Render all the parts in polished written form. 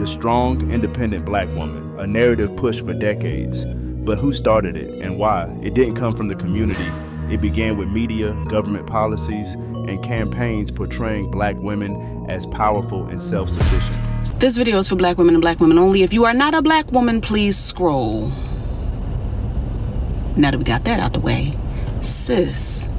the strong, independent black woman, a narrative pushed for decades. But who started it and why? It didn't come from the community. It began with media, government policies, and campaigns portraying black women as powerful and self-sufficient. This video is for black women and black women only. If you are not a black woman, please scroll. Now that we got that out the way, sis.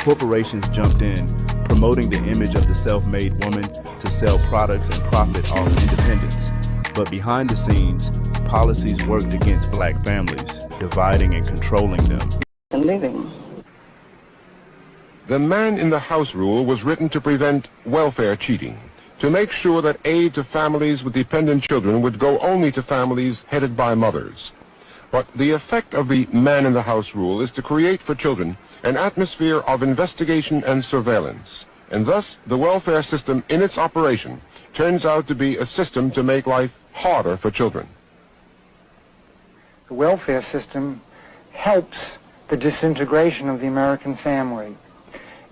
Corporations jumped in, promoting the image of the self-made woman to sell products and profit off independence. But behind the scenes, policies worked against black families, dividing and controlling them. Living. The man in the house rule was written to prevent welfare cheating, to make sure that aid to families with dependent children would go only to families headed by mothers. But the effect of the man in the house rule is to create for children an atmosphere of investigation and surveillance, and thus the welfare system in its operation turns out to be a system to make life harder for children. The welfare system helps the disintegration of the American family.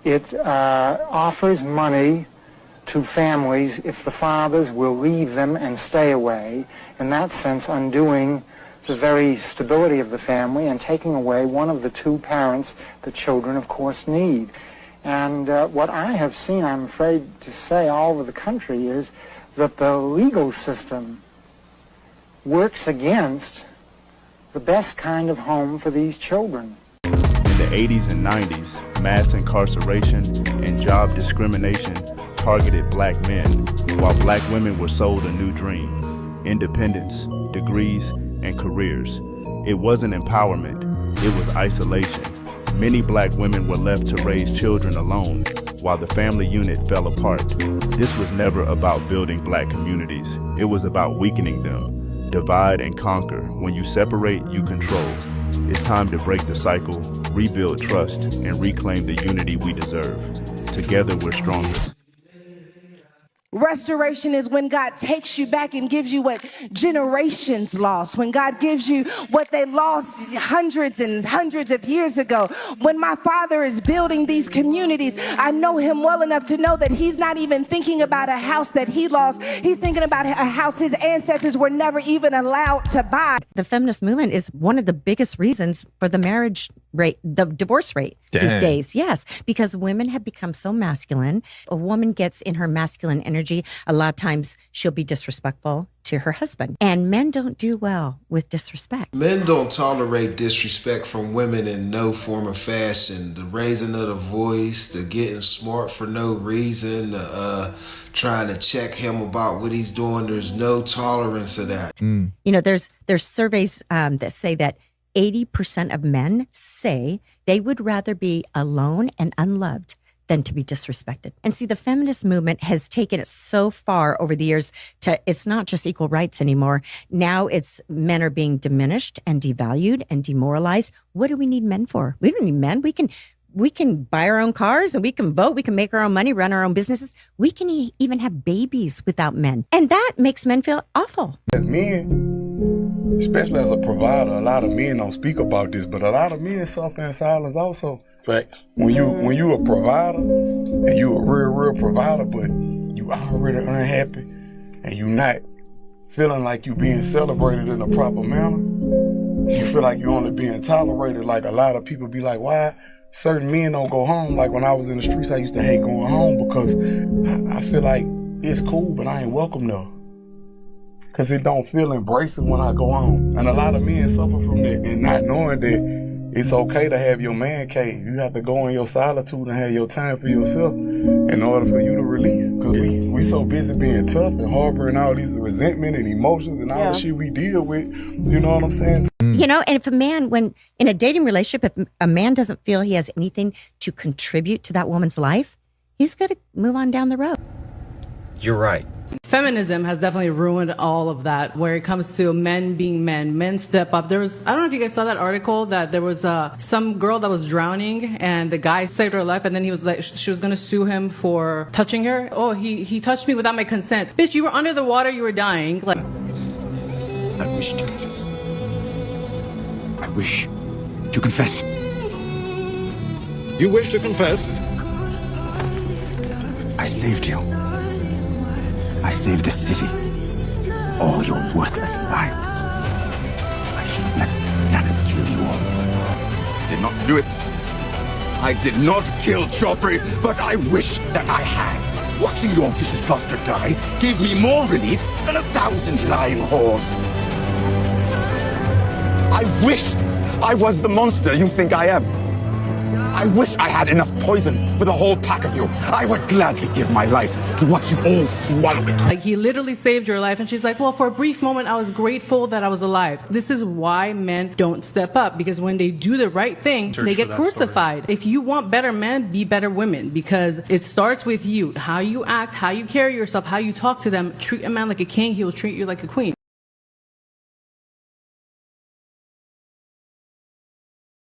It offers money to families if the fathers will leave them and stay away, in that sense undoing the very stability of the family and taking away one of the two parents that children, of course, need. And what I have seen, I'm afraid to say, all over the country is that the legal system works against the best kind of home for these children. In the 80s and 90s, mass incarceration and job discrimination targeted black men, while black women were sold a new dream: independence, degrees, and careers. It wasn't empowerment, it was isolation. Many black women were left to raise children alone, while the family unit fell apart. This was never about building black communities, it was about weakening them. Divide and conquer. When you separate, you control. It's time to break the cycle, rebuild trust, and reclaim the unity we deserve. Together, we're stronger. Restoration is when God takes you back and gives you what generations lost, when God gives you what they lost hundreds and hundreds of years ago. When my father is building these communities, I know him well enough to know that he's not even thinking about a house that he lost. He's thinking about a house his ancestors were never even allowed to buy. The feminist movement is one of the biggest reasons for the marriage rate, the divorce rate these days. Yes, because women have become so masculine. A woman gets in her masculine energy. A lot of times she'll be disrespectful to her husband. And men don't do well with disrespect. Men don't tolerate disrespect from women in no form or fashion. The raising of the voice, the getting smart for no reason, trying to check him about what he's doing. There's no tolerance of that. You know, there's surveys that say that 80% of men say they would rather be alone and unloved than to be disrespected. And see, the feminist movement has taken it so far over the years to, it's not just equal rights anymore. Now it's men are being diminished and devalued and demoralized. What do we need men for? We don't need men. We can buy our own cars and we can vote. We can make our own money, run our own businesses. We can even have babies without men. And that makes men feel awful. As men, especially as a provider, a lot of men don't speak about this, but a lot of men suffer in silence also. Right. When you a provider, and you a real provider, but you already unhappy, and you not feeling like you being celebrated in a proper manner, you feel like you only being tolerated. Like a lot of people be like, why certain men don't go home? Like when I was in the streets, I used to hate going home because I feel like it's cool, but I ain't welcome though. Cause it don't feel embracing when I go home. And a lot of men suffer from that and not knowing that it's okay to have your man cave. You have to go in your solitude and have your time for yourself in order for you to release. Because we so busy being tough and harboring all these resentment and emotions and all the shit we deal with. You know what I'm saying? You know, and if a man, when in a dating relationship, if a man doesn't feel he has anything to contribute to that woman's life, he's got to move on down the road. You're right. Feminism has definitely ruined all of that. Where it comes to men being men, men step up. I don't know if you guys saw that article that there was some girl that was drowning and the guy saved her life, and then he was like, she was gonna sue him for touching her. Oh, he touched me without my consent. Bitch, you were under the water, you were dying. Like, I wish to confess. I wish to confess. You wish to confess? I saved you. I saved the city. All your worthless lives. I should let Stannis kill you all. I did not do it. I did not kill Joffrey, but I wish that I had. Watching your vicious bastard die gave me more relief than 1,000 lying whores. I wish I was the monster you think I am. I wish I had enough poison for the whole pack of you. I would gladly give my life to watch you all swallow it. Like, he literally saved your life, and she's like, well, for a brief moment, I was grateful that I was alive. This is why men don't step up, because when they do the right thing, they get crucified. If you want better men, be better women, because it starts with you. How you act, how you carry yourself, how you talk to them. Treat a man like a king, he'll treat you like a queen.